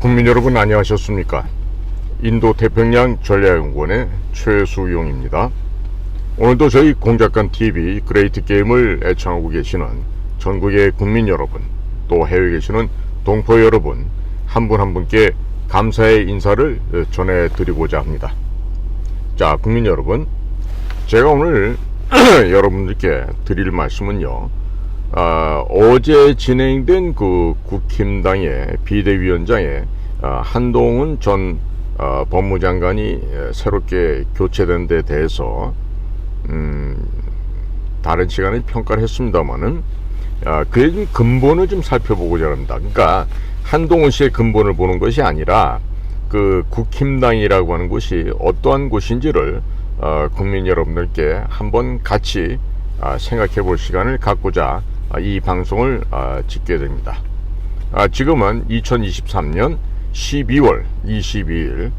국민 여러분 안녕하셨습니까? 인도 태평양 전략연구원의 최수용입니다. 오늘도 저희 공작관TV 그레이트 게임을 애청하고 계시는 전국의 국민 여러분, 또 해외에 계시는 동포 여러분 한 분 한 분께 감사의 인사를 전해드리고자 합니다. 자, 국민 여러분, 제가 오늘 여러분들께 드릴 말씀은요, 어제 진행된 그 국힘당의 비대위원장의 한동훈 전 법무장관이 새롭게 교체된 데 대해서 다른 시간에 평가를 했습니다만은 그의 근본을 좀 살펴보고자 합니다. 그러니까 한동훈 씨의 근본을 보는 것이 아니라 그 국힘당이라고 하는 곳이 어떠한 곳인지를 국민 여러분들께 한번 같이 생각해 볼 시간을 갖고자 이 방송을 찍게 됩니다. 지금은 2023년 12월 22일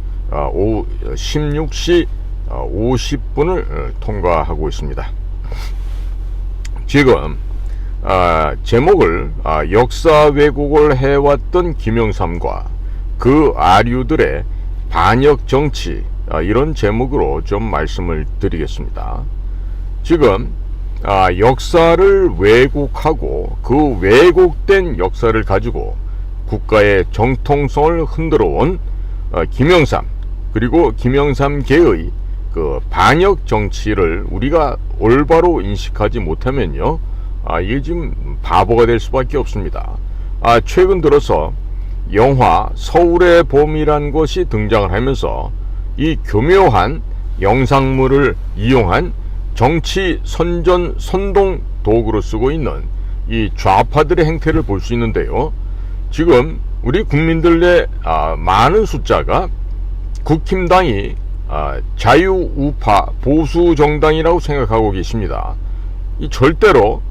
오후 16시 50분을 통과하고 있습니다. 지금 제목을 역사 왜곡을 해왔던 김영삼과 그 아류들의 반역 정치, 이런 제목으로 좀 말씀을 드리겠습니다. 지금 역사를 왜곡하고 그 왜곡된 역사를 가지고 국가의 정통성을 흔들어온 김영삼, 그리고 김영삼계의 그 반역 정치를 우리가 올바로 인식하지 못하면요, 이게 지금 바보가 될 수밖에 없습니다. 최근 들어서 영화 서울의 봄이란 것이 등장을 하면서 이 교묘한 영상물을 이용한 정치 선전 선동 도구로 쓰고 있는 이 좌파들의 행태를 볼 수 있는데요, 지금 우리 국민들의 많은 숫자가 국힘당이 자유우파 보수 정당이라고 생각하고 계십니다. 이 절대로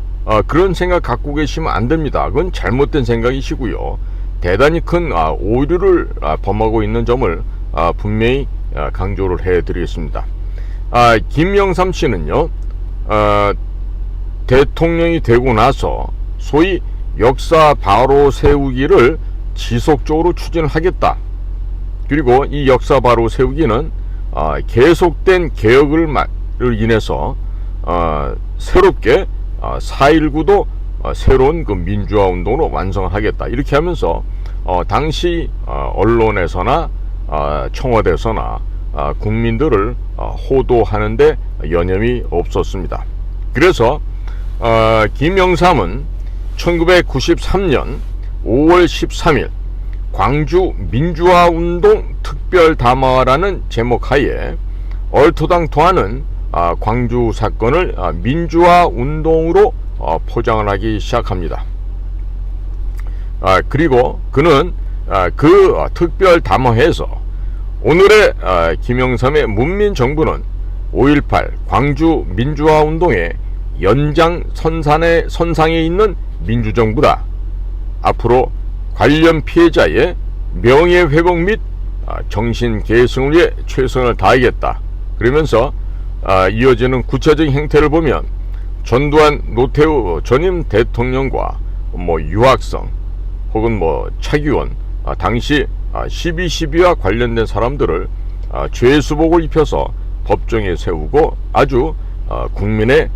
그런 생각 갖고 계시면 안 됩니다. 그건 잘못된 생각이시고요, 대단히 큰 오류를 범하고 있는 점을 분명히 강조를 해드리겠습니다. 김영삼 씨는요, 대통령이 되고 나서 소위 역사 바로 세우기를 지속적으로 추진하겠다. 그리고 이 역사 바로 세우기는 계속된 개혁을 인해서 새롭게 4.19도 새로운 그 민주화 운동으로 완성하겠다. 이렇게 하면서 당시 언론에서나 청와대에서나 국민들을 호도하는데 여념이 없었습니다. 그래서 김영삼은 1993년 5월 13일 광주 민주화운동 특별담화라는 제목하에 얼토당토하는 광주 사건을 민주화운동으로 포장을 하기 시작합니다. 그리고 그는 그 특별담화에서 오늘의 김영삼의 문민정부는 5.18 광주 민주화운동의 연장선상에 있는 민주정부다. 앞으로 관련 피해자의 명예회복 및 정신계승을 위해 최선을 다하겠다. 그러면서 이어지는 구체적인 행태를 보면 전두환 노태우 전임 대통령과 유학성 혹은 차기원, 당시 12.12와 관련된 사람들을 죄수복을 입혀서 법정에 세우고 아주 국민의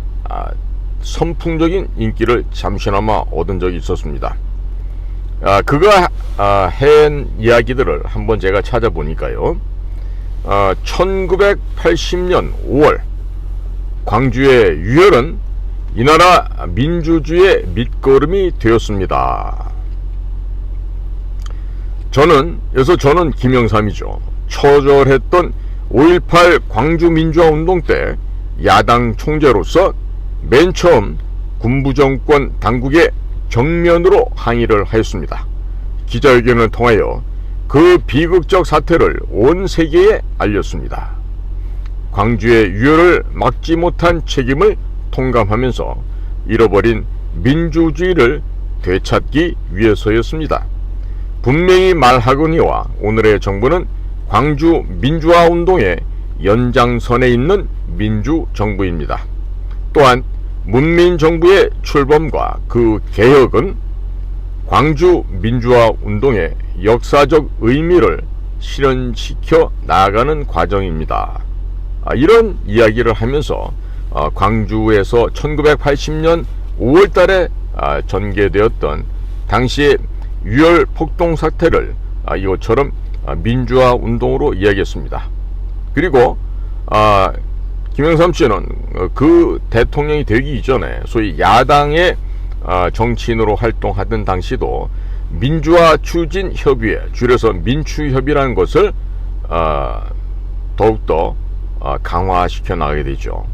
선풍적인 인기를 잠시나마 얻은 적이 있었습니다. 그가 한 이야기들을 한번 제가 찾아보니까요, 1980년 5월 광주의 유혈은 이 나라 민주주의의 밑거름이 되었습니다. 저는 김영삼이죠. 처절했던 5.18 광주 민주화 운동 때 야당 총재로서 맨 처음 군부정권 당국의 정면으로 항의를 하였습니다. 기자회견을 통하여 그 비극적 사태를 온 세계에 알렸습니다. 광주의 유혈을 막지 못한 책임을 통감하면서 잃어버린 민주주의를 되찾기 위해서였습니다. 분명히 말하거니와 오늘의 정부는 광주 민주화 운동의 연장선에 있는 민주정부입니다. 또한 문민정부의 출범과 그 개혁은 광주 민주화 운동의 역사적 의미를 실현시켜 나아가는 과정입니다. 이런 이야기를 하면서 광주에서 1980년 5월 달에 전개되었던 당시의 유혈 폭동 사태를 이것처럼 민주화 운동으로 이야기했습니다. 그리고 김영삼 씨는 그 대통령이 되기 이전에 소위 야당의 정치인으로 활동하던 당시도 민주화 추진 협의회, 줄여서 민추협의라는 것을 더욱더 강화시켜 나가게 되죠.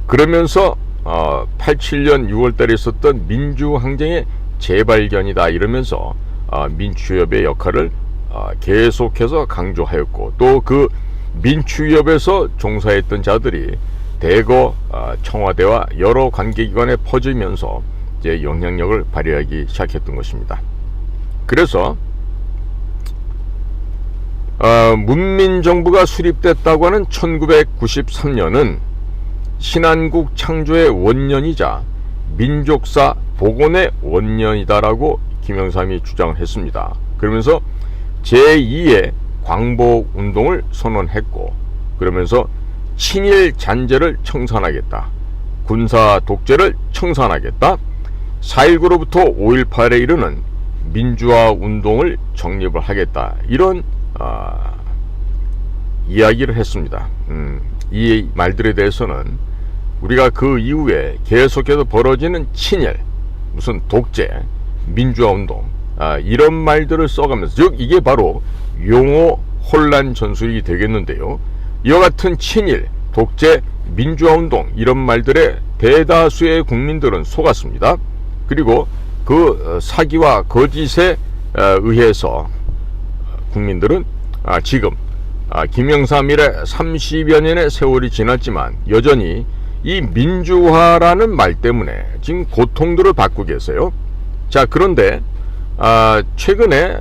그러면서 87년 6월달에 있었던 민주항쟁의 재발견이다 이러면서 민추협의 역할을 계속해서 강조하였고, 또 그 민추협에서 종사했던 자들이 대거 청와대와 여러 관계기관에 퍼지면서 이제 영향력을 발휘하기 시작했던 것입니다. 그래서 문민정부가 수립됐다고 하는 1993년은 신한국 창조의 원년이자 민족사 복원의 원년이다라고 김영삼이 주장을 했습니다. 그러면서 제2의 광복운동을 선언했고, 그러면서 친일 잔재를 청산하겠다, 군사 독재를 청산하겠다, 4.19로부터 5.18에 이르는 민주화 운동을 정립을 하겠다, 이런 이야기를 했습니다. 이 말들에 대해서는 우리가 그 이후에 계속해서 벌어지는 친일, 무슨 독재, 민주화 운동, 이런 말들을 써가면서, 즉 이게 바로 용어 혼란 전술이 되겠는데요. 이와 같은 친일, 독재, 민주화 운동, 이런 말들에 대다수의 국민들은 속았습니다. 그리고 그 사기와 거짓에 의해서 국민들은 지금 김영삼 이래 30여 년의 세월이 지났지만 여전히 이 민주화라는 말 때문에 지금 고통들을 받고 계세요. 자, 그런데 최근에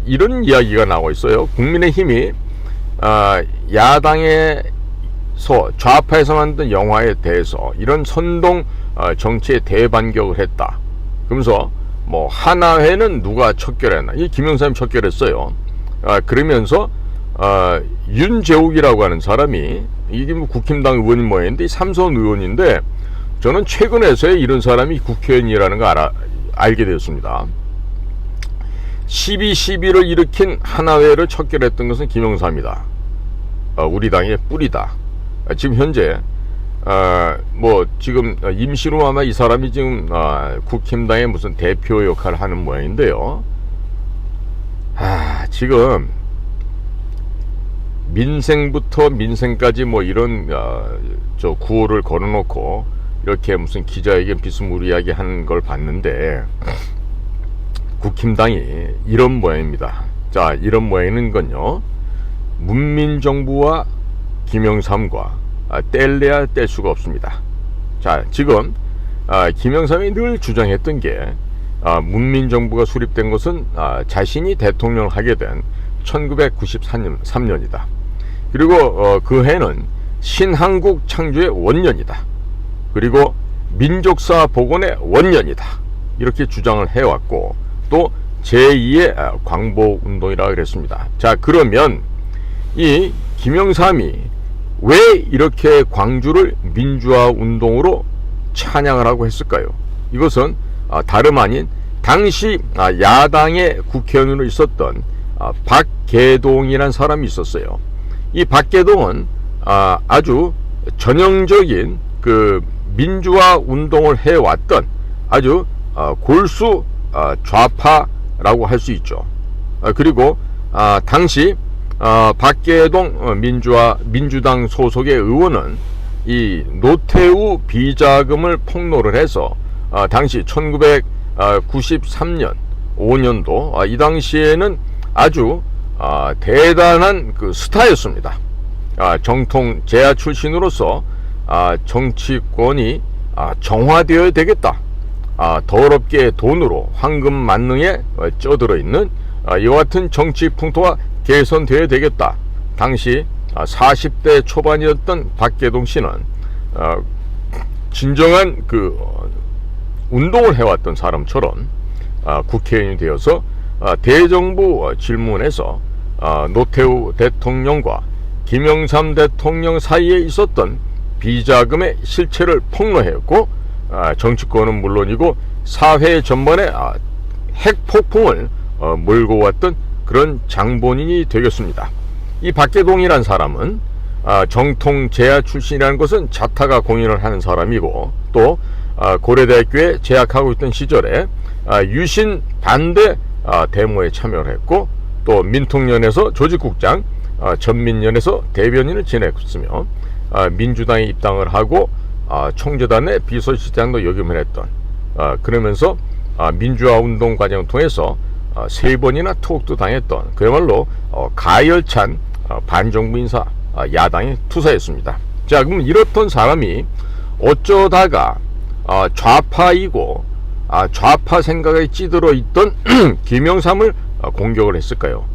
이런 이야기가 나오고 있어요. 국민의힘이 야당에서 좌파에서 만든 영화에 대해서 이런 선동 정치에 대반격을 했다. 그러면서 뭐 하나회는 누가 척결했나? 이 김영삼이 척결했어요. 그러면서 윤재욱이라고 하는 사람이, 이게 뭐 국힘당 의원인 모양인데 삼선 의원인데, 저는 최근에서야 이런 사람이 국회의원이라는 거 알게 되었습니다. 12.12를 일으킨 하나회를 척결했던 것은 김영삼이다. 우리 당의 뿌리다. 지금 현재 뭐 지금 임시로 아마 이 사람이 지금 국힘당의 무슨 대표 역할을 하는 모양인데요. 지금 민생부터 민생까지 뭐 이런 저 구호를 걸어놓고 이렇게 무슨 기자회견 비스무리하게 하는 걸 봤는데, 국힘당이 이런 모양입니다. 자, 이런 모양인 건요, 문민정부와 김영삼과 뗄래야 뗄 수가 없습니다. 자, 지금 김영삼이 늘 주장했던 게 문민정부가 수립된 것은 자신이 대통령을 하게 된 1993년이다. 그리고 그 해는 신한국 창조의 원년이다. 그리고 민족사 복원의 원년이다. 이렇게 주장을 해왔고, 또 제2의 광복운동이라고 그랬습니다. 자, 그러면 이 김영삼이 왜 이렇게 광주를 민주화 운동으로 찬양을 하고 했을까요? 이것은 다름 아닌 당시 야당의 국회의원으로 있었던 박계동이라는 사람이 있었어요. 이 박계동은 아주 전형적인 그 민주화 운동을 해왔던 아주 골수 좌파라고 할 수 있죠. 그리고 당시 박계동 민주당 소속의 의원은 이 노태우 비자금을 폭로를 해서 당시 1993년 5년도 이 당시에는 아주 대단한 그 스타였습니다. 정통 재야 출신으로서 정치권이 정화되어야 되겠다. 더럽게 돈으로 황금 만능에 쪄들어 있는 이와 같은 정치 풍토가 개선되어야 되겠다. 당시 40대 초반이었던 박계동 씨는 진정한 그 운동을 해왔던 사람처럼 국회의원이 되어서 대정부 질문에서 노태우 대통령과 김영삼 대통령 사이에 있었던 비자금의 실체를 폭로했고, 정치권은 물론이고 사회 전반에 핵폭풍을 몰고 왔던 그런 장본인이 되겠습니다. 이 박계동이란 사람은 정통 제야 출신이라는 것은 자타가 공인을 하는 사람이고, 또 고려대학교에 재학하고 있던 시절에 유신 반대 데모에 참여를 했고, 또 민통련에서 조직국장, 전민련에서 대변인을 지냈으며 민주당에 입당을 하고 총재단의 비서실장도 역임을 했던, 그러면서 민주화 운동 과정을 통해서 3번이나 투옥도 당했던 그야말로 가열찬 반정부 인사, 야당에 투사했습니다. 자, 그럼 이렇던 사람이 어쩌다가 좌파이고 좌파 생각에 찌들어 있던 김영삼을 공격을 했을까요?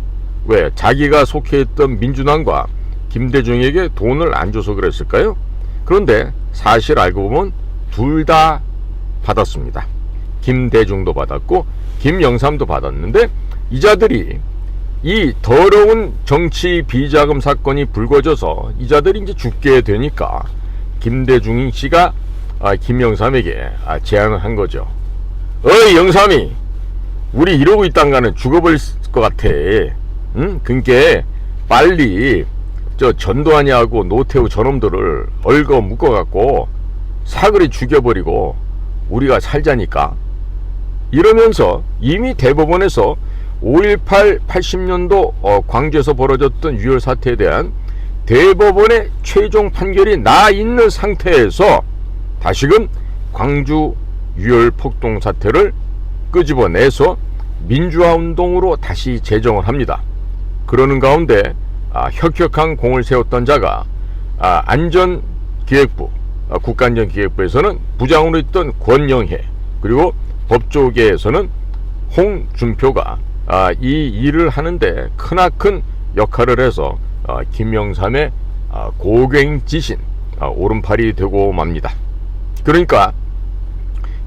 왜? 자기가 속해 있던 민주당과 김대중에게 돈을 안 줘서 그랬을까요? 그런데 사실 알고 보면 둘 다 받았습니다. 김대중도 받았고 김영삼도 받았는데, 이자들이 이 더러운 정치 비자금 사건이 불거져서 이자들이 이제 죽게 되니까 김대중 씨가 김영삼에게 제안을 한 거죠. 어이 영삼이, 우리 이러고 있단가는 죽어버릴 것 같아. 응? 그러니까 빨리 저 전두환이하고 노태우 저놈들을 얽어 묶어갖고 사거리 죽여버리고 우리가 살자니까. 이러면서 이미 대법원에서 5.18 80년도 광주에서 벌어졌던 유혈 사태에 대한 대법원의 최종 판결이 나 있는 상태에서 다시금 광주 유혈 폭동 사태를 끄집어내서 민주화 운동으로 다시 제정을 합니다. 그러는 가운데 혁혁한 공을 세웠던 자가 안전기획부, 국가안전기획부에서는 부장으로 있던 권영해, 그리고 법조계에서는 홍준표가 이 일을 하는데 크나큰 역할을 해서 김영삼의 고갱지신, 오른팔이 되고 맙니다. 그러니까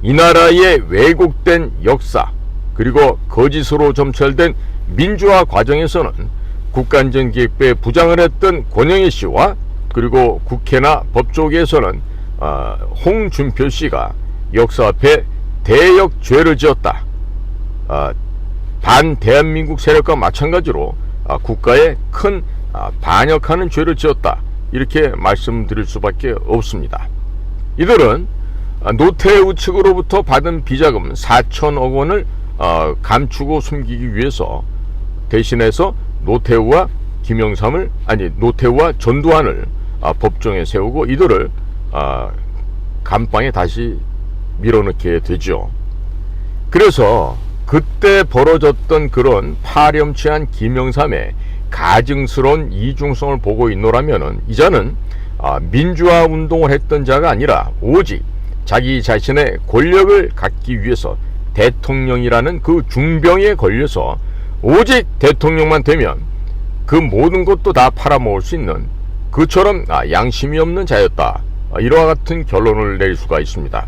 이 나라의 왜곡된 역사, 그리고 거짓으로 점철된 민주화 과정에서는 국가안전기획부에 부장을 했던 권영애 씨와, 그리고 국회나 법조계에서는 홍준표 씨가 역사 앞에 대역죄를 지었다. 반대한민국 세력과 마찬가지로 국가에 큰 반역하는 죄를 지었다. 이렇게 말씀드릴 수밖에 없습니다. 이들은 노태우 측으로부터 받은 비자금 4천억 원을 감추고 숨기기 위해서 대신해서 노태우와 김영삼을, 노태우와 전두환을 법정에 세우고 이들을 감방에 다시 밀어넣게 되죠. 그래서 그때 벌어졌던 그런 파렴치한 김영삼의 가증스러운 이중성을 보고 있노라면은, 이자는 민주화 운동을 했던 자가 아니라 오직 자기 자신의 권력을 갖기 위해서 대통령이라는 그 중병에 걸려서 오직 대통령만 되면 그 모든 것도 다 팔아먹을 수 있는, 그처럼 양심이 없는 자였다. 이와 같은 결론을 내릴 수가 있습니다.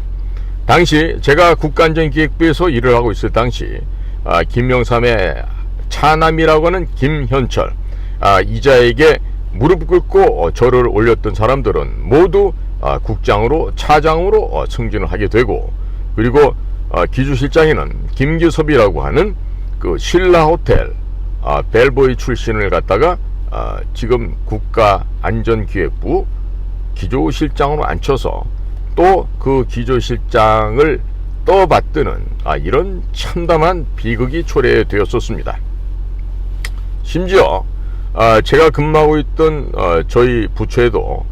당시 제가 국가안전기획부에서 일을 하고 있을 당시 김영삼의 차남이라고 하는 김현철, 이자에게 무릎 꿇고 절을 올렸던 사람들은 모두 국장으로, 차장으로 승진을 하게 되고, 그리고 기주실장에는 김규섭이라고 하는 그 신라호텔 벨보이 출신을 갖다가 지금 국가안전기획부 기조실장으로 앉혀서 또 그 기조실장을 떠받드는 이런 참담한 비극이 초래되었었습니다. 심지어 제가 근무하고 있던 저희 부처에도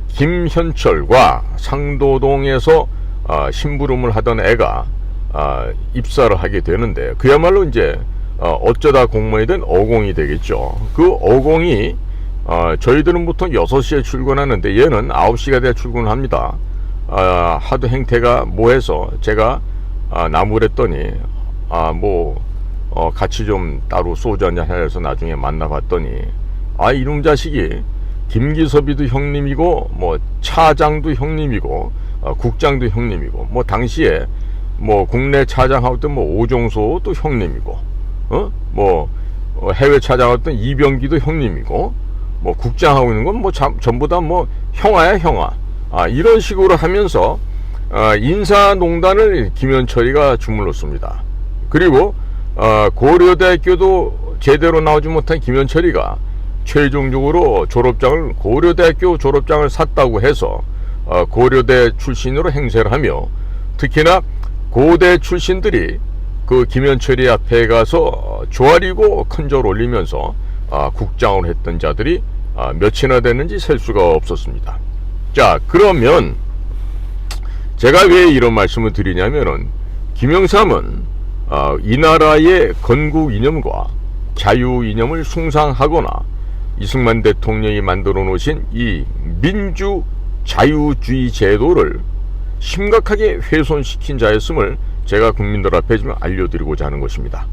김현철과 상도동에서 심부름을 하던 애가 입사를 하게 되는데, 그야말로 이제 어쩌다 공무원이 된 어공이 되겠죠. 그 어공이 저희들은 보통 6시에 출근하는데 얘는 9시가 돼야 출근을 합니다. 하도 행태가 뭐해서 제가 나무를 했더니 같이 좀 따로 소주 한잔 해서 나중에 만나봤더니 이놈 자식이 김기섭이도 형님이고 차장도 형님이고 국장도 형님이고 당시에 국내 차장하고 또 오종소도 형님이고 해외 찾아갔던 이병기도 형님이고, 뭐 국장하고 있는 건 뭐 전부 다 뭐 형아야 형아. 이런 식으로 하면서 인사농단을 김현철이가 주물렀습니다. 그리고 고려대학교도 제대로 나오지 못한 김현철이가 최종적으로 고려대학교 졸업장을 샀다고 해서 고려대 출신으로 행세를 하며, 특히나 고대 출신들이 그 김현철이 앞에 가서 조아리고 큰절 올리면서 국장을 했던 자들이 몇이나 됐는지 셀 수가 없었습니다. 자, 그러면 제가 왜 이런 말씀을 드리냐면은, 김영삼은 이 나라의 건국 이념과 자유 이념을 숭상하거나 이승만 대통령이 만들어 놓으신 이 민주 자유주의 제도를 심각하게 훼손시킨 자였음을 제가 국민들 앞에 좀 알려드리고자 하는 것입니다.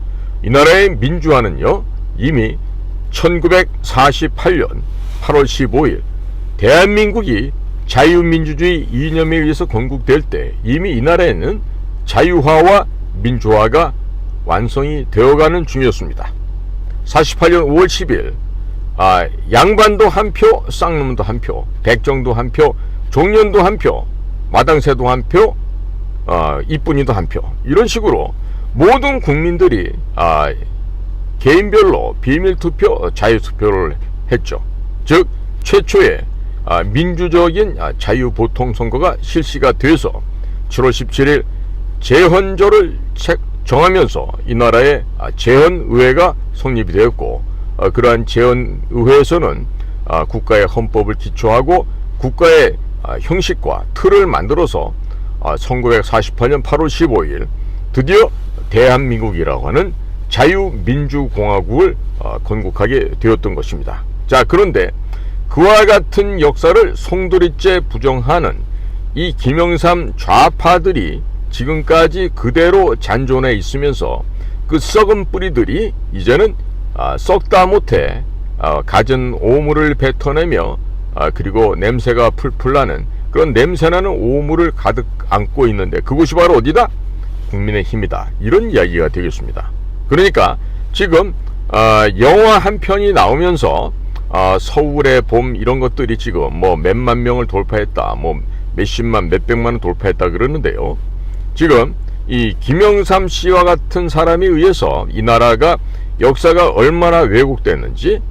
이 나라의 민주화는요, 이미 1948년 8월 15일 대한민국이 자유민주주의 이념에 의해서 건국될 때 이미 이 나라에는 자유화와 민주화가 완성이 되어가는 중이었습니다. 48년 5월 10일 양반도 한 표, 쌍놈도 한 표, 백정도 한 표, 종년도 한 표, 마당새도 한 표, 이쁜이도 한 표, 이런 식으로 모든 국민들이 개인별로 비밀투표, 자유투표를 했죠. 즉 최초의 민주적인 자유보통선거가 실시가 돼서 7월 17일 제헌절을 정하면서 이 나라의 제헌의회가 성립이 되었고, 그러한 제헌의회에서는 국가의 헌법을 기초하고 국가의 형식과 틀을 만들어서 1948년 8월 15일 드디어 대한민국이라고 하는 자유민주공화국을 건국하게 되었던 것입니다. 자, 그런데 그와 같은 역사를 송두리째 부정하는 이 김영삼 좌파들이 지금까지 그대로 잔존해 있으면서 그 썩은 뿌리들이 이제는 썩다 못해 갖은 오물을 뱉어내며 그리고 냄새가 풀풀 나는 그런 냄새나는 오물을 가득 안고 있는데, 그곳이 바로 어디다? 국민의힘이다. 이런 이야기가 되겠습니다. 그러니까 지금 영화 한 편이 나오면서 서울의 봄 이런 것들이 지금 뭐 몇만 명을 돌파했다, 뭐 몇십만 몇백만을 돌파했다 그러는데요, 지금 이 김영삼 씨와 같은 사람에 의해서 이 나라가 역사가 얼마나 왜곡됐는지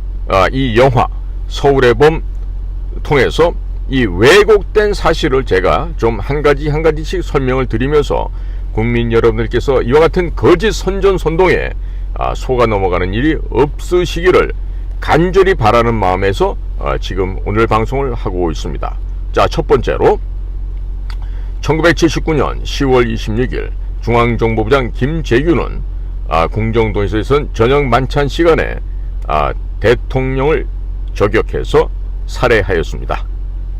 이 영화 서울의 봄 통해서 이 왜곡된 사실을 제가 좀 한 가지씩 설명을 드리면서 국민 여러분들께서 이와 같은 거짓 선전선동에 속아 넘어가는 일이 없으시기를 간절히 바라는 마음에서 지금 오늘 방송을 하고 있습니다. 자, 첫 번째로 1979년 10월 26일 중앙정보부장 김재규는 궁정도에서 저녁 만찬 시간에 대통령을 저격해서 살해하였습니다.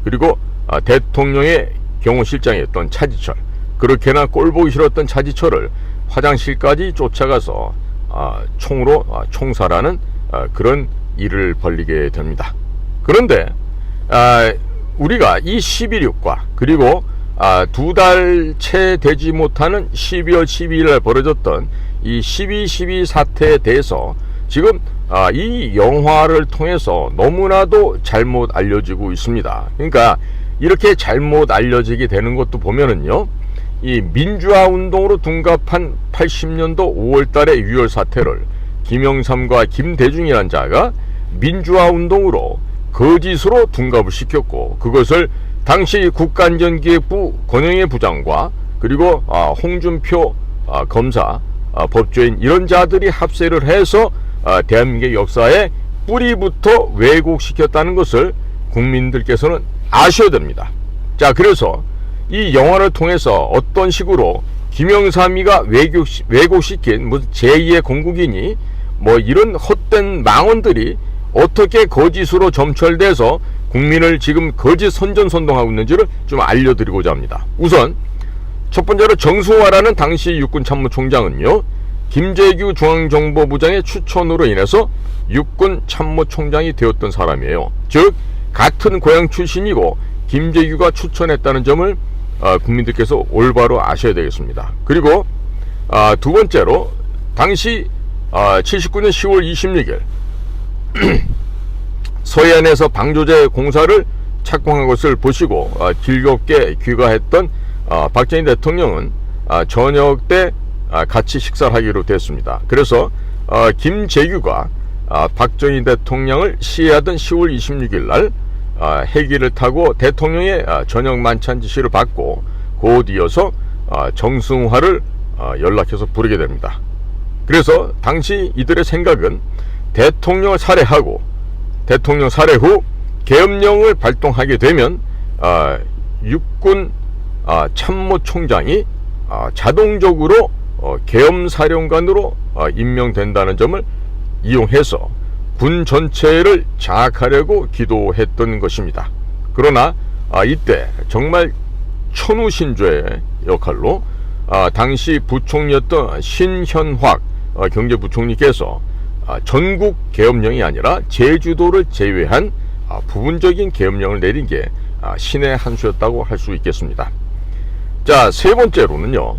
그리고 대통령의 경호실장이었던 차지철, 그렇게나 꼴보기 싫었던 차지철을 화장실까지 쫓아가서 총으로 총살하는 그런 일을 벌이게 됩니다. 그런데 우리가 이 11.6과 그리고 두 달 채 되지 못하는 12월 12일에 벌어졌던 이 12.12 사태에 대해서 지금 이 영화를 통해서 너무나도 잘못 알려지고 있습니다. 그러니까 이렇게 잘못 알려지게 되는 것도 보면은요, 이 민주화 운동으로 둔갑한 80년도 5월달의 유혈 사태를 김영삼과 김대중이라는 자가 민주화 운동으로 거짓으로 둔갑을 시켰고, 그것을 당시 국가안전기획부 권영애 부장과 그리고 홍준표 검사, 법조인 이런 자들이 합세를 해서 대한민국의 역사의 뿌리부터 왜곡시켰다는 것을 국민들께서는 아셔야 됩니다. 자, 그래서 이 영화를 통해서 어떤 식으로 김영삼이가 왜곡시킨 무슨 제2의 건국이니 뭐 이런 헛된 망언들이 어떻게 거짓으로 점철돼서 국민을 지금 거짓 선전선동하고 있는지를 좀 알려드리고자 합니다. 우선 첫 번째로 정수화라는 당시 육군 참모총장은요, 김재규 중앙정보부장의 추천으로 인해서 육군 참모총장이 되었던 사람이에요. 즉 같은 고향 출신이고 김재규가 추천했다는 점을 국민들께서 올바로 아셔야 되겠습니다. 그리고 두 번째로 당시 79년 10월 26일 서해안에서 방조제 공사를 착공한 것을 보시고 즐겁게 귀가했던 박정희 대통령은 저녁 때 같이 식사를 하기로 됐습니다. 그래서 김재규가 박정희 대통령을 시해하던 10월 26일 날 헬기를 타고 대통령의 저녁 만찬 지시를 받고 곧 이어서 정승화를 연락해서 부르게 됩니다. 그래서 당시 이들의 생각은 대통령을 살해하고 대통령 살해 후 계엄령을 발동하게 되면 육군 참모총장이 자동적으로 계엄사령관으로 임명된다는 점을 이용해서 군 전체를 장악하려고 기도했던 것입니다. 그러나 이때 정말 천우신조의 역할로 당시 부총리였던 신현확 경제부총리께서 전국 계엄령이 아니라 제주도를 제외한 부분적인 계엄령을 내린 게 신의 한 수였다고 할 수 있겠습니다. 자, 세 번째로는요,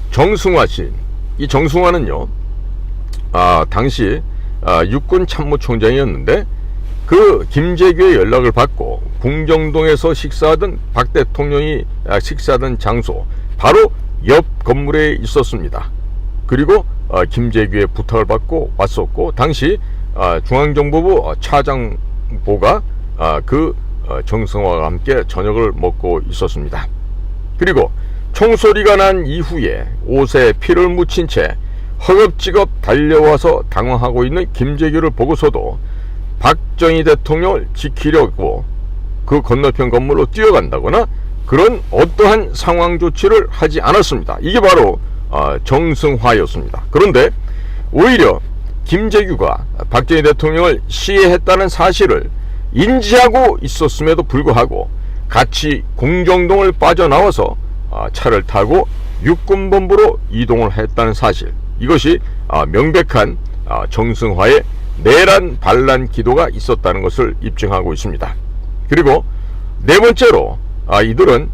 정승화 씨. 이 정승화는요, 당시 육군 참모총장이었는데 그 김재규의 연락을 받고 궁정동에서 식사하던 박 대통령이 식사하던 장소 바로 옆 건물에 있었습니다. 그리고 김재규의 부탁을 받고 왔었고, 당시 중앙정보부 차장보가 정승화와 함께 저녁을 먹고 있었습니다. 그리고 총소리가 난 이후에 옷에 피를 묻힌 채 허겁지겁 달려와서 당황하고 있는 김재규를 보고서도 박정희 대통령을 지키려고 그 건너편 건물로 뛰어간다거나 그런 어떠한 상황 조치를 하지 않았습니다. 이게 바로 정승화였습니다. 그런데 오히려 김재규가 박정희 대통령을 시해했다는 사실을 인지하고 있었음에도 불구하고 같이 공정동을 빠져나와서 차를 타고 육군본부로 이동을 했다는 사실, 이것이 명백한 정승화의 내란 반란 기도가 있었다는 것을 입증하고 있습니다. 그리고 네 번째로 이들은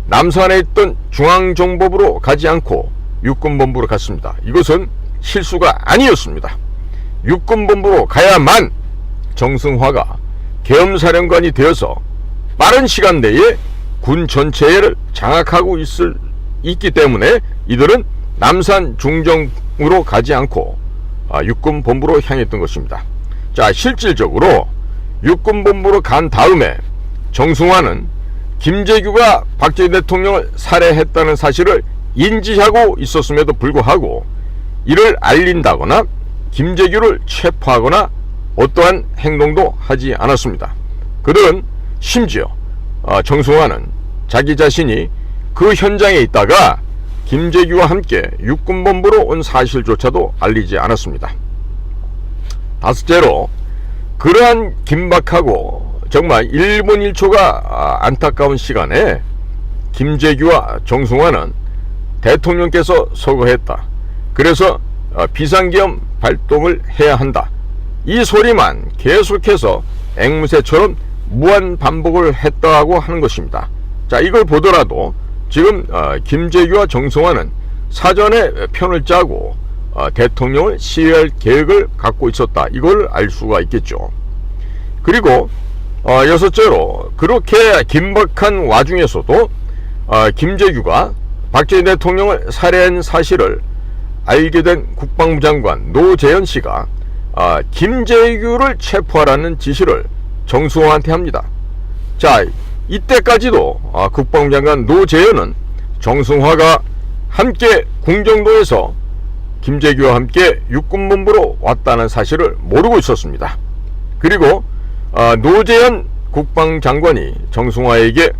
남산에 있던 중앙정보부로 가지 않고 육군본부로 갔습니다. 이것은 실수가 아니었습니다. 육군본부로 가야만 정승화가 계엄사령관이 되어서 빠른 시간 내에 군 전체를 장악하고 있기 때문에 이들은 남산 중정으로 가지 않고 육군본부로 향했던 것입니다. 자, 실질적으로 육군본부로 간 다음에 정승화는 김재규가 박정희 대통령을 살해했다는 사실을 인지하고 있었음에도 불구하고 이를 알린다거나 김재규를 체포하거나 어떠한 행동도 하지 않았습니다. 그들은 심지어 정승화는 자기 자신이 그 현장에 있다가 김재규와 함께 육군본부로 온 사실조차도 알리지 않았습니다. 다섯째로, 그러한 긴박하고 정말 1분 1초가 안타까운 시간에 김재규와 정승화는 대통령께서 서거했다, 그래서 비상계엄 발동을 해야 한다, 이 소리만 계속해서 앵무새처럼 무한 반복을 했다고 하는 것입니다. 자, 이걸 보더라도 지금 김재규와 정승화는 사전에 편을 짜고 대통령을 시해할 계획을 갖고 있었다, 이걸 알 수가 있겠죠. 그리고 여섯째로, 그렇게 긴박한 와중에서도 김재규가 박정희 대통령을 살해한 사실을 알게 된 국방부 장관 노재현 씨가 김재규를 체포하라는 지시를 정승화한테 합니다. 자, 이때까지도 국방부 장관 노재현은 정승화가 함께 궁정동에서 김재규와 함께 육군본부로 왔다는 사실을 모르고 있었습니다. 그리고 노재현 국방장관이 정승화에게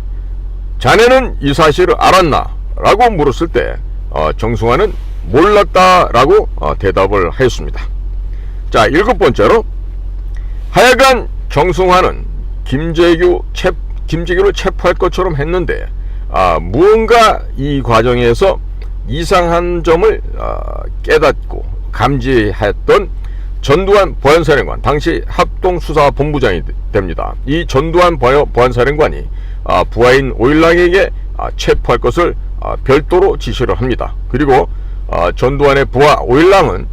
자네는 이 사실을 알았나? 라고 물었을 때 정승화는 몰랐다라고 대답을 하였습니다. 자, 일곱 번째로, 하여간 정승화는 김재규를 체포할 것처럼 했는데 무언가 이 과정에서 이상한 점을 깨닫고 감지했던 전두환 보안사령관, 당시 합동수사본부장이 됩니다. 이 전두환 보안사령관이 부하인 오일락에게 체포할 것을 별도로 지시를 합니다. 그리고 전두환의 부하 오일락은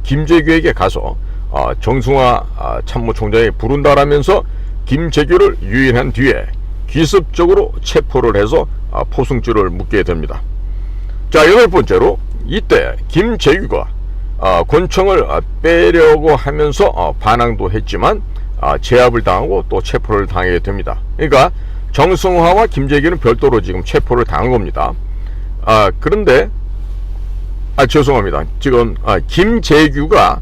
김재규에게 가서 정승화 참모총장이 부른다라면서 김재규를 유인한 뒤에 기습적으로 체포를 해서 포승줄을 묶게 됩니다. 자, 8번째로 이때 김재규가 권총을 빼려고 하면서 반항도 했지만 제압을 당하고 또 체포를 당하게 됩니다. 그러니까 정승화와 김재규는 별도로 지금 체포를 당한 겁니다. 그런데 죄송합니다. 지금 김재규가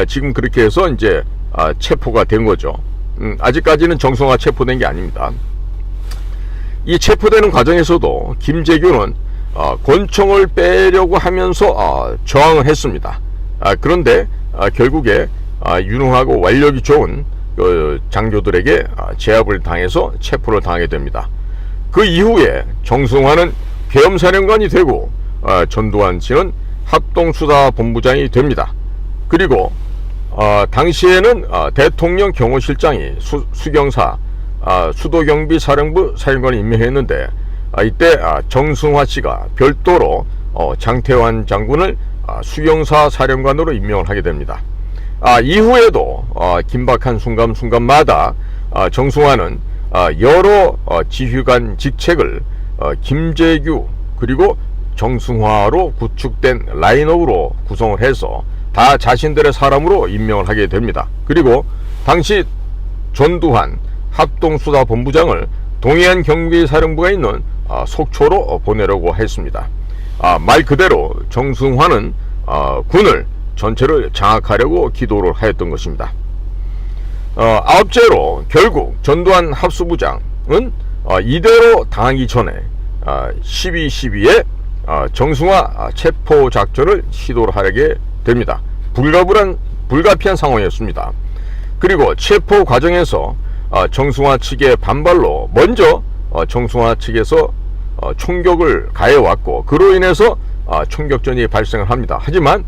지금 그렇게 해서 이제 체포가 된 거죠. 아직까지는 정승화 체포된 게 아닙니다. 이 체포되는 과정에서도 김재규는 권총을 빼려고 하면서 저항을 했습니다. 그런데 결국에 유능하고 완력이 좋은 장교들에게 제압을 당해서 체포를 당하게 됩니다. 그 이후에 정승화는 계엄사령관이 되고 전두환 씨는 합동수사본부장이 됩니다. 그리고 당시에는 대통령 경호실장이 수경사 수도경비사령부 사령관을 임명했는데 이때 정승화 씨가 별도로 장태환 장군을 수경사 사령관으로 임명을 하게 됩니다. 이후에도 긴박한 순간순간마다 정승화는 여러 지휘관 직책을 김재규 그리고 정승화로 구축된 라인업으로 구성을 해서 다 자신들의 사람으로 임명을 하게 됩니다. 그리고 당시 전두환 합동수사본부장을 동해안 경비사령부가 있는 속초로 보내려고 했습니다. 말 그대로 정승화는 군을 전체를 장악하려고 기도를 하였던 것입니다. 아홉째로 결국 전두환 합수부장은 이대로 당하기 전에 12.12에 정승화 체포작전을 시도를 하게 됩니다. 불가피한 상황이었습니다. 그리고 체포 과정에서 정승화 측의 반발로 먼저 정승화 측에서 총격을 가해왔고 그로 인해서 총격전이 발생을 합니다. 하지만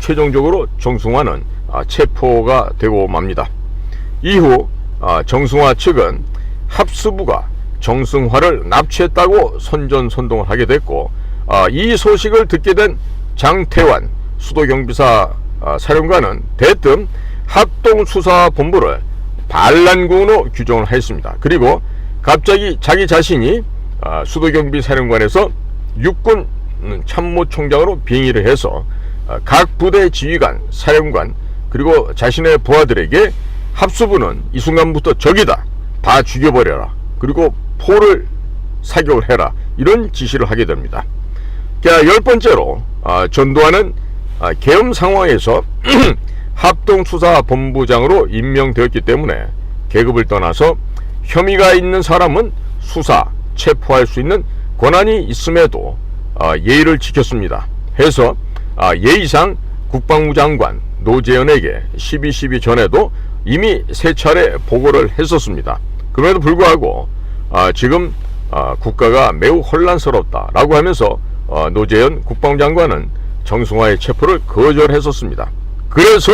최종적으로 정승화는 체포가 되고 맙니다. 이후 정승화 측은 합수부가 정승화를 납치했다고 선전선동을 하게 됐고 이 소식을 듣게 된 장태환 수도경비사 사령관은 대뜸 합동수사본부를 반란군으로 규정을 했습니다. 그리고 갑자기 자기 자신이 수도경비사령관에서 육군 참모총장으로 빙의를 해서 각 부대 지휘관, 사령관 그리고 자신의 부하들에게 합수부는 이 순간부터 적이다, 다 죽여버려라, 그리고 포를 사격을 해라, 이런 지시를 하게 됩니다. 10번째로 전두환은 계엄 상황에서 합동수사본부장으로 임명되었기 때문에 계급을 떠나서 혐의가 있는 사람은 수사, 체포할 수 있는 권한이 있음에도 예의를 지켰습니다. 해서 예의상 국방부 장관 노재현에게 12.12 전에도 이미 3차례 보고를 했었습니다. 그럼에도 불구하고 지금 국가가 매우 혼란스럽다라고 하면서 노재현 국방부 장관은 정승화의 체포를 거절했었습니다. 그래서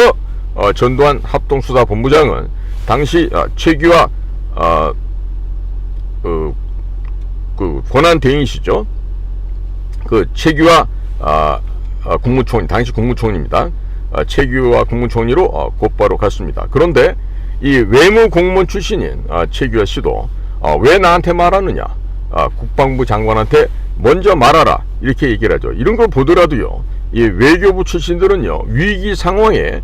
전두환 합동수사본부장은 당시 최규하 그 권한대행이시죠. 그 최규하 국무총리, 당시 국무총리입니다. 최규하 국무총리로 곧바로 갔습니다. 그런데 이 외무공무원 출신인 최규하 씨도 왜 나한테 말하느냐, 국방부 장관한테 먼저 말하라, 이렇게 얘기를 하죠. 이런 걸 보더라도요, 이 외교부 출신들은요, 위기 상황에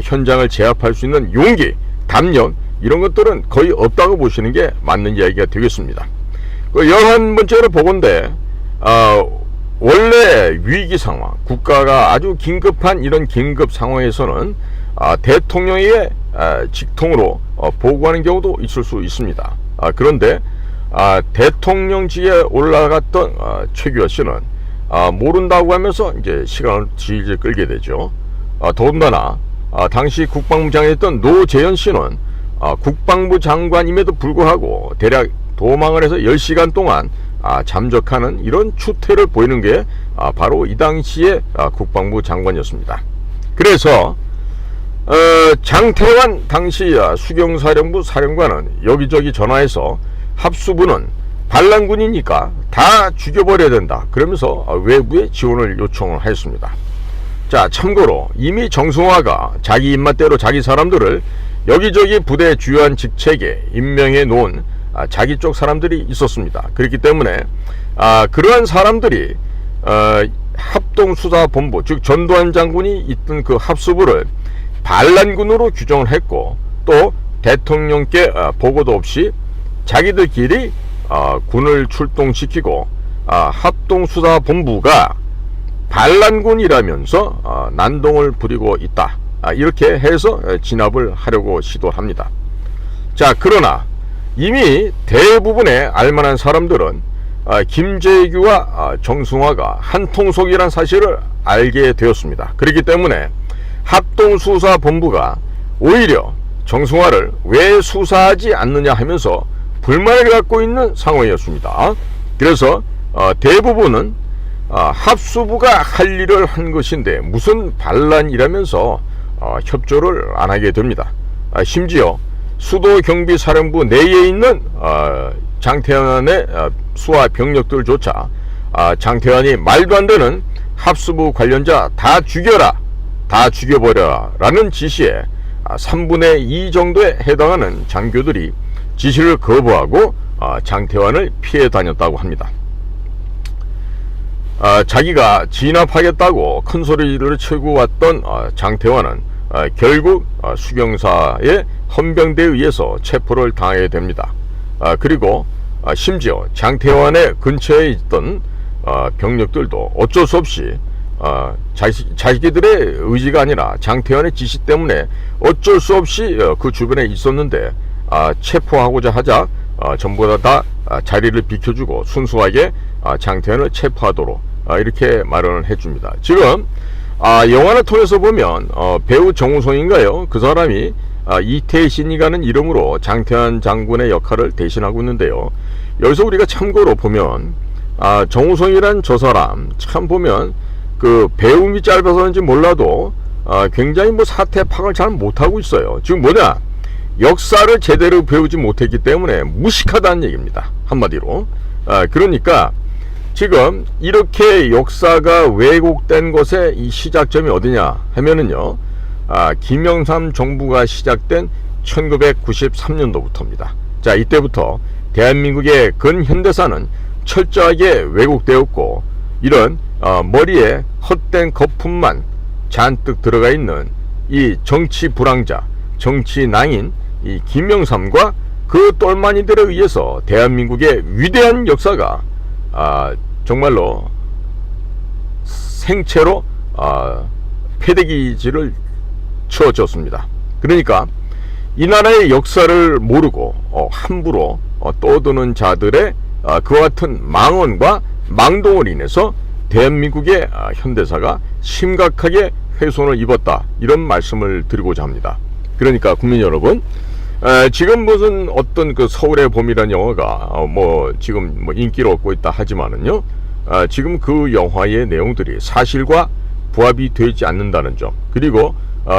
현장을 제압할 수 있는 용기, 담력, 이런 것들은 거의 없다고 보시는 게 맞는 이야기가 되겠습니다. 11번째로 보건데 원래 위기 상황, 국가가 아주 긴급한 이런 긴급 상황에서는 대통령에게 직통으로 보고하는 경우도 있을 수 있습니다. 그런데 대통령직에 올라갔던 최규하 씨는 모른다고 하면서 이제 시간을 질질 끌게 되죠. 더군다나 당시 국방부 장관이었던 노재현 씨는 국방부 장관임에도 불구하고 대략 도망을 해서 10시간 동안 잠적하는 이런 추태를 보이는 게 바로 이 당시의 국방부 장관이었습니다. 그래서 장태환 당시 수경사령부 사령관은 여기저기 전화해서 합수부는 반란군이니까 다 죽여버려야 된다, 그러면서 외부에 지원을 요청을 했습니다. 자, 참고로 이미 정승화가 자기 입맛대로 자기 사람들을 여기저기 부대 주요한 직책에 임명해 놓은 자기 쪽 사람들이 있었습니다. 그렇기 때문에 그러한 사람들이 합동수사본부, 즉 전두환 장군이 있던 그 합수부를 반란군으로 규정을 했고, 또 대통령께 보고도 없이 자기들끼리 군을 출동시키고 합동수사본부가 반란군이라면서 난동을 부리고 있다, 이렇게 해서 진압을 하려고 시도합니다. 자, 그러나 이미 대부분의 알만한 사람들은 김재규와 정승화가 한통속이란 사실을 알게 되었습니다. 그렇기 때문에 합동수사본부가 오히려 정승화를 왜 수사하지 않느냐 하면서 불만을 갖고 있는 상황이었습니다. 그래서 대부분은 합수부가 할 일을 한 것인데 무슨 반란이라면서 협조를 안 하게 됩니다. 심지어 수도경비사령부 내에 있는 장태환의 수하 병력들조차 장태환이 말도 안 되는 합수부 관련자 다 죽여라, 다 죽여버려라 라는 지시에 3분의 2 정도에 해당하는 장교들이 지시를 거부하고 장태환을 피해 다녔다고 합니다. 자기가 진압하겠다고 큰 소리를 치고 왔던 장태환은 결국 수경사의 헌병대에 의해서 체포를 당하게 됩니다. 그리고 심지어 장태환의 근처에 있던 병력들도 어쩔 수 없이 자기들의 의지가 아니라 장태환의 지시 때문에 어쩔 수 없이 그 주변에 있었는데 체포하고자 하자 전부 다 자리를 비켜주고 순수하게 장태환을 체포하도록 이렇게 마련을 해줍니다. 지금 영화를 통해서 보면 배우 정우성인가요? 그 사람이 이태신이라는 이름으로 장태환 장군의 역할을 대신하고 있는데요. 여기서 우리가 참고로 보면 정우성이란 저 사람 참 보면 그 배움이 짧아서인지 몰라도 굉장히 사태 파악을 잘 못하고 있어요. 지금 뭐냐, 역사를 제대로 배우지 못했기 때문에 무식하다는 얘기입니다, 한마디로. 그러니까 지금 이렇게 역사가 왜곡된 것의 이 시작점이 어디냐 하면은요, 김영삼 정부가 시작된 1993년도부터입니다. 자, 이때부터 대한민국의 근현대사는 철저하게 왜곡되었고, 이런 머리에 헛된 거품만 잔뜩 들어가 있는 이 정치 불황자, 정치 낭인 이 김영삼과 그 똘마니들에 의해서 대한민국의 위대한 역사가 정말로 생채로 패대기질을 쳐졌습니다. 그러니까 이 나라의 역사를 모르고 함부로 떠드는 자들의 그와 같은 망언과 망동을 인해서 대한민국의 현대사가 심각하게 훼손을 입었다, 이런 말씀을 드리고자 합니다. 그러니까 국민 여러분, 지금 무슨 어떤 그 서울의 봄이라는 영화가 지금 인기를 얻고 있다 하지만은요, 지금 그 영화의 내용들이 사실과 부합이 되지 않는다는 점, 그리고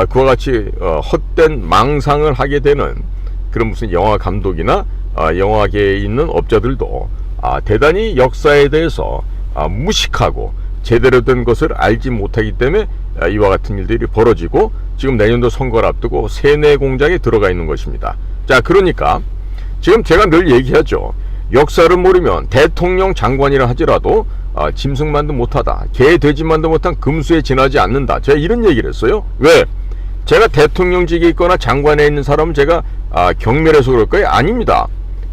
그와 같이 헛된 망상을 하게 되는 그런 무슨 영화 감독이나 영화계에 있는 업자들도 대단히 역사에 대해서 무식하고 제대로 된 것을 알지 못하기 때문에 이와 같은 일들이 벌어지고 지금 내년도 선거를 앞두고 세뇌 공작에 들어가 있는 것입니다. 자, 그러니까 지금 제가 늘 얘기하죠. 역사를 모르면 대통령 장관이라 하더라도 짐승만도 못하다, 개 돼지만도 못한 금수에 지나지 않는다, 제가 이런 얘기를 했어요. 왜? 제가 대통령직에 있거나 장관에 있는 사람은 제가 경멸해서 그럴까요? 아닙니다.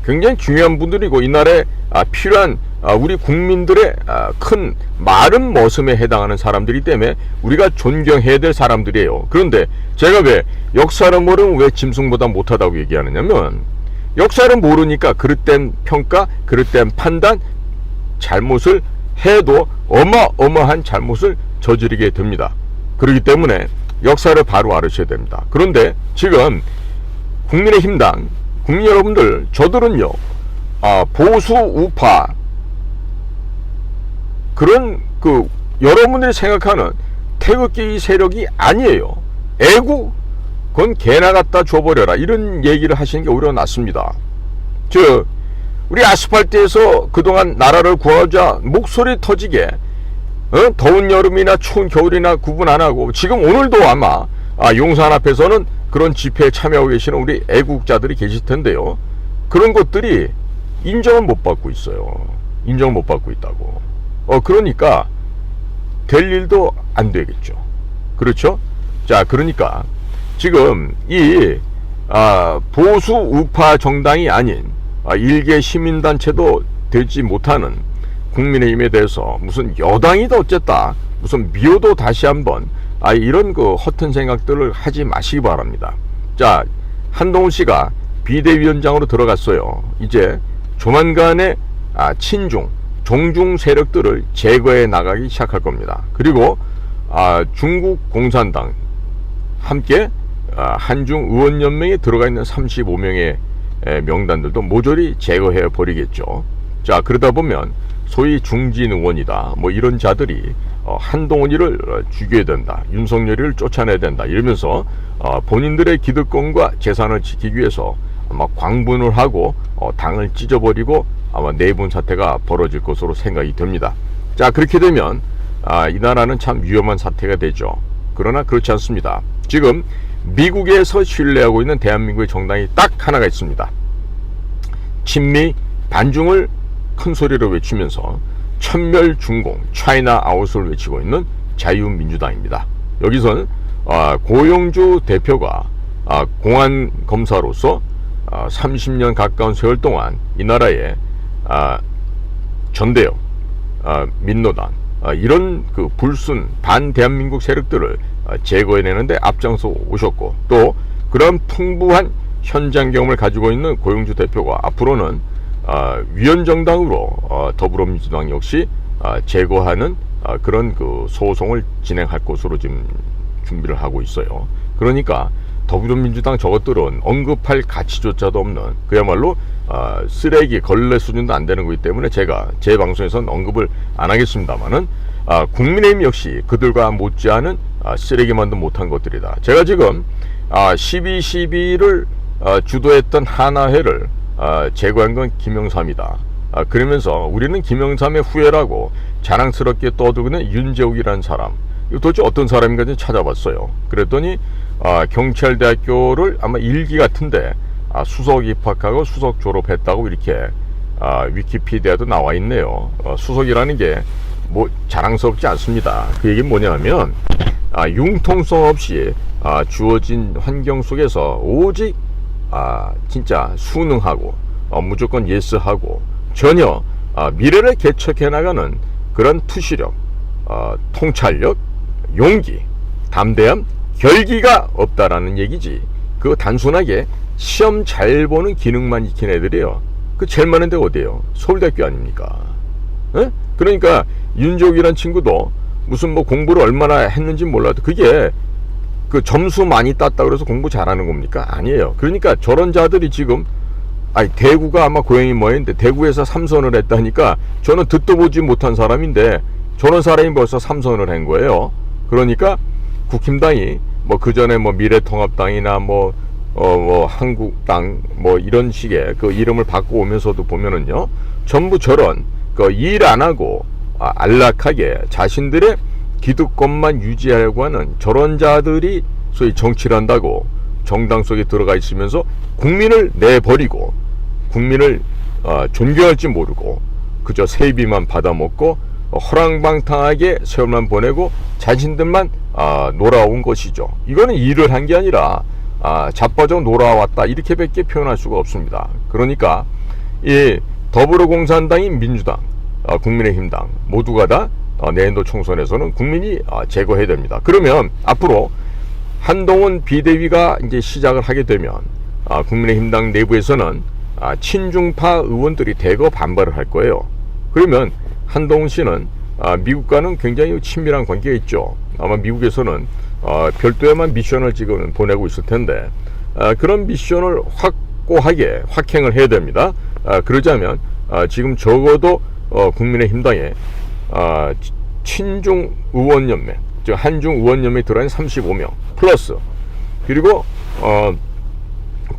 굉장히 중요한 분들이고 이 나라에 필요한 우리 국민들의 큰 마른 머슴에 해당하는 사람들이기 때문에 우리가 존경해야 될 사람들이에요. 그런데 제가 왜 역사를 모르면 왜 짐승보다 못하다고 얘기하느냐면, 역사를 모르니까 그릇된 평가, 그릇된 판단, 잘못을 해도 어마어마한 잘못을 저지르게 됩니다. 그렇기 때문에 역사를 바로 알으셔야 됩니다. 그런데 지금 국민의힘당 국민 여러분들, 저들은요 보수 우파 그런 여러분들이 생각하는 태극기 세력이 아니에요. 애국, 그건 개나 갖다 줘버려라, 이런 얘기를 하시는 게 오히려 낫습니다. 우리 아스팔트에서 그동안 나라를 구하자 목소리 터지게 더운 여름이나 추운 겨울이나 구분 안 하고 지금 오늘도 아마 용산 앞에서는 그런 집회에 참여하고 계시는 우리 애국자들이 계실 텐데요. 그런 것들이 인정을 못 받고 있어요. 인정을 못 받고 있다고. 그러니까 될 일도 안 되겠죠. 그렇죠? 자, 그러니까 지금 이 보수 우파 정당이 아닌 일개 시민단체도 되지 못하는 국민의힘에 대해서 무슨 여당이다 어쨌다, 무슨 미워도 다시 한번 이런 그 허튼 생각들을 하지 마시기 바랍니다. 자, 한동훈 씨가 비대위원장으로 들어갔어요. 이제 조만간에 친중, 종중 세력들을 제거해 나가기 시작할 겁니다. 그리고 중국 공산당 함께 한중 의원연맹에 들어가 있는 35명의 명단들도 모조리 제거해 버리겠죠. 자, 그러다 보면 소위 중진 의원이다 뭐 이런 자들이 한동훈이를 죽여야 된다, 윤석열이를 쫓아내야 된다 이러면서 본인들의 기득권과 재산을 지키기 위해서 아마 광분을 하고 당을 찢어버리고 아마 내분 사태가 벌어질 것으로 생각이 됩니다. 자, 그렇게 되면 이 나라는 참 위험한 사태가 되죠. 그러나 그렇지 않습니다. 지금 미국에서 신뢰하고 있는 대한민국의 정당이 딱 하나가 있습니다. 친미 반중을 큰 소리로 외치면서 천멸중공 차이나 아웃을 외치고 있는 자유민주당입니다. 여기서는 고영주 대표가 공안검사로서 30년 가까운 세월 동안 이 나라의 전대협, 민노당 이런 그 불순 반대한민국 세력들을 제거해내는데 앞장서 오셨고, 또 그런 풍부한 현장 경험을 가지고 있는 고영주 대표가 앞으로는 위원정당으로 더불어민주당 역시 제거하는 그런 그 소송을 진행할 것으로 지금 준비를 하고 있어요. 그러니까 더불어민주당 저것들은 언급할 가치조차도 없는 그야말로 쓰레기 걸레 수준도 안 되는 거기 때문에 제가 제 방송에서는 언급을 안 하겠습니다만은 국민의힘 역시 그들과 못지않은 쓰레기만도 못한 것들이다. 제가 지금 12.12를 주도했던 하나회를 제거한 건 김영삼이다. 그러면서 우리는 김영삼의 후예라고 자랑스럽게 떠들고 있는 윤재욱이라는 사람, 이거 도대체 어떤 사람인가 좀 찾아봤어요. 그랬더니 경찰대학교를 아마 1기 같은데 수석 입학하고 수석 졸업했다고 이렇게 위키피디아도 나와 있네요. 수석이라는 게 뭐 자랑스럽지 않습니다. 그 얘기는 뭐냐면 융통성 없이 주어진 환경 속에서 오직 진짜 순응하고 무조건 예스하고 전혀 미래를 개척해 나가는 그런 투시력, 통찰력, 용기, 담대함, 결기가 없다라는 얘기지. 그 단순하게 시험 잘 보는 기능만 익힌 애들이에요. 그 제일 많은 데가 어디예요? 서울대학교 아닙니까? 에? 그러니까 윤재욱이란 친구도 무슨 뭐 공부를 얼마나 했는지 몰라도 그게 그 점수 많이 땄다 그래서 공부 잘하는 겁니까? 아니에요. 그러니까 저런 자들이 지금 대구가 아마 고향이 뭐였는데 대구에서 3선을 했다니까 저는 듣도 보지 못한 사람인데 저런 사람이 벌써 3선을 한 거예요. 그러니까 국힘당이 뭐 그전에 뭐 미래통합당이나 뭐 한국당 뭐 이런 식의 그 이름을 바꿔 오면서도 보면은요, 전부 저런 그 일 안 하고 안락하게 자신들의 기득권만 유지하려고 하는 저런 자들이 소위 정치를 한다고 정당 속에 들어가 있으면서 국민을 내버리고 국민을 존경할 줄 모르고 그저 세비만 받아먹고 허랑방탕하게 세월만 보내고 자신들만 놀아온 것이죠. 이거는 일을 한 게 아니라 자빠져 놀아왔다 이렇게밖에 표현할 수가 없습니다. 그러니까 이 더불어공산당인 민주당, 국민의힘당 모두가 다 내년도 총선에서는 국민이 제거해야 됩니다. 그러면 앞으로 한동훈 비대위가 이제 시작을 하게 되면 국민의힘당 내부에서는 친중파 의원들이 대거 반발을 할 거예요. 그러면 한동훈 씨는 미국과는 굉장히 친밀한 관계가 있죠. 아마 미국에서는 별도의만 미션을 지금 보내고 있을 텐데 그런 미션을 확고하게 확행을 해야 됩니다. 그러자면 지금 적어도 국민의힘당에 친중 의원연맹, 즉 한중 의원연맹에 들어있는 35명 플러스 그리고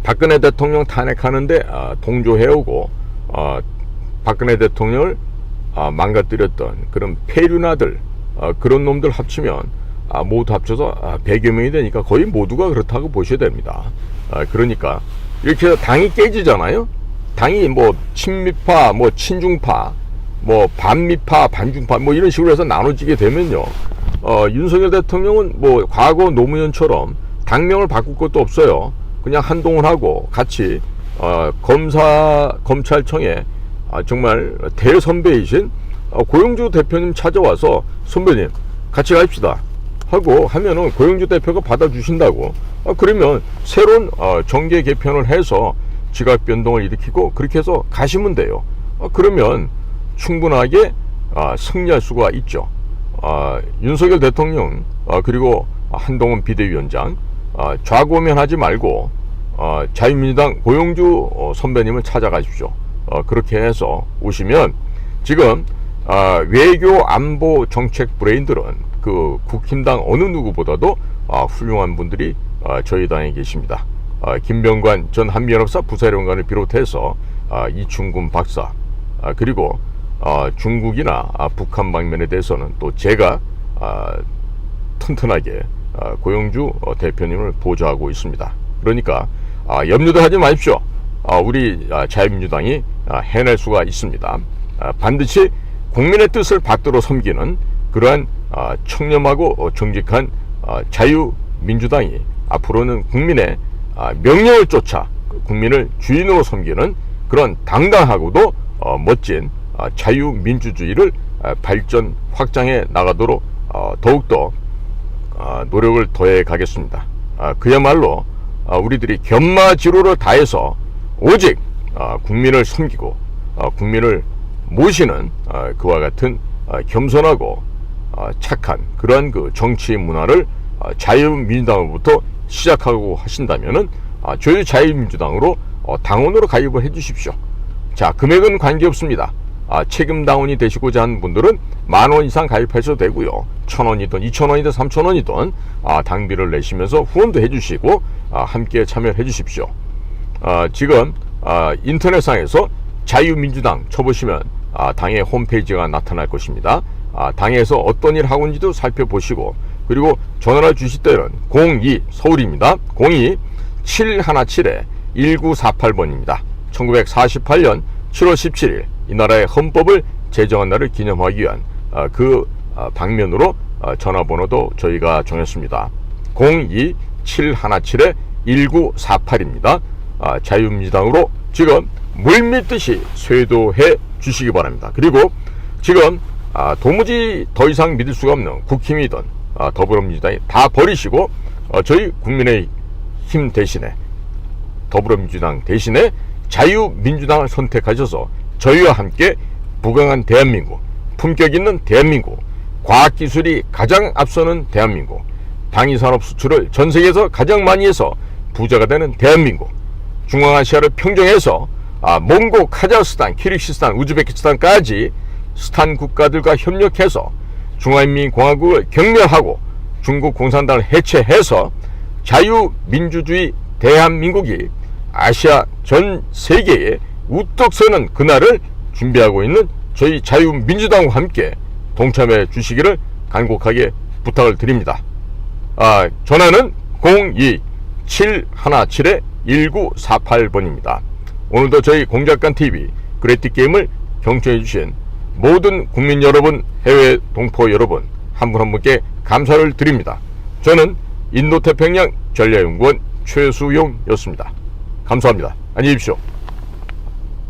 박근혜 대통령 탄핵하는데 동조해오고 박근혜 대통령을 망가뜨렸던 그런 폐륜아들 그런 놈들 합치면 모두 합쳐서 100여 명이 되니까 거의 모두가 그렇다고 보셔야 됩니다. 그러니까 이렇게 해서 당이 깨지잖아요. 당이 뭐 친미파, 뭐 친중파, 뭐 반미파, 반중파 뭐 이런 식으로 해서 나눠지게 되면요, 윤석열 대통령은 뭐 과거 노무현처럼 당명을 바꿀 것도 없어요. 그냥 한동훈 하고 같이 검찰청에 정말 대선배이신 고영주 대표님 찾아와서 선배님 같이 가입시다 하고 하면은 고영주 대표가 받아주신다고. 그러면 새로운 정계 개편을 해서 지각 변동을 일으키고 그렇게 해서 가시면 돼요. 그러면 충분하게 승리할 수가 있죠. 윤석열 대통령 그리고 한동훈 비대위원장 좌고면하지 말고 자유민주당 고영주 선배님을 찾아가십시오. 그렇게 해서 오시면 지금 외교 안보 정책 브레인들은 그 국힘당 어느 누구보다도 훌륭한 분들이 저희 당에 계십니다. 김병관 전 한미연합사 부사령관을 비롯해서 이충군 박사, 그리고 중국이나 북한 방면에 대해서는 또 제가 튼튼하게 고영주 대표님을 보좌하고 있습니다. 그러니까 염려도 하지 마십시오. 우리 자유민주당이 해낼 수가 있습니다. 반드시 국민의 뜻을 받들어 섬기는 그러한 청렴하고 정직한 자유민주당이 앞으로는 국민의 명령을 쫓아 국민을 주인으로 섬기는 그런 당당하고도 멋진 자유민주주의를 발전 확장해 나가도록 더욱더 노력을 더해 가겠습니다. 그야말로 우리들이 견마지로를 다해서 오직 국민을 섬기고 국민을 모시는 그와 같은 겸손하고 착한 그러한 그 정치 문화를 자유민주당으로부터 시작하고 하신다면은 저희 자유민주당으로 당원으로 가입을 해 주십시오. 자, 금액은 관계없습니다. 책임당원이 되시고자 하는 분들은 10,000원 이상 가입하셔도 되고요, 1,000원이든 2,000원이든 3,000원이든 당비를 내시면서 후원도 해주시고 함께 참여해 주십시오. 지금 인터넷상에서 자유민주당 쳐보시면 당의 홈페이지가 나타날 것입니다. 당에서 어떤 일 하고 있는지도 살펴보시고, 그리고 전화를 주실 때는 02 서울입니다. 02-717-1948번입니다. 1948년 7월 17일 이 나라의 헌법을 제정한 날을 기념하기 위한 그 방면으로 전화번호도 저희가 정했습니다. 02-717-1948입니다. 자유민주당으로 지금 물밀듯이 쇄도해 주시기 바랍니다. 그리고 지금 도무지 더 이상 믿을 수가 없는 국힘이든 더불어민주당이 다 버리시고 저희 국민의힘 대신에, 더불어민주당 대신에 자유민주당을 선택하셔서 저희와 함께 부강한 대한민국, 품격 있는 대한민국, 과학기술이 가장 앞서는 대한민국, 방위산업 수출을 전 세계에서 가장 많이 해서 부자가 되는 대한민국, 중앙아시아를 평정해서 몽고, 카자흐스탄, 키르기스탄, 우즈베키스탄까지 스탄 국가들과 협력해서 중화인민공화국을 경멸하고 중국 공산당을 해체해서 자유민주주의 대한민국이 아시아 전 세계에 우뚝 서는 그날을 준비하고 있는 저희 자유민주당과 함께 동참해 주시기를 간곡하게 부탁을 드립니다. 전화는 02-717-1948번입니다. 오늘도 저희 공작관TV 그래티게임을 경청해 주신 모든 국민 여러분, 해외 동포 여러분, 한 분 한 분께 감사를 드립니다. 저는 인도태평양 전략연구원 최수용이었습니다. 감사합니다. 안녕히 계십시오.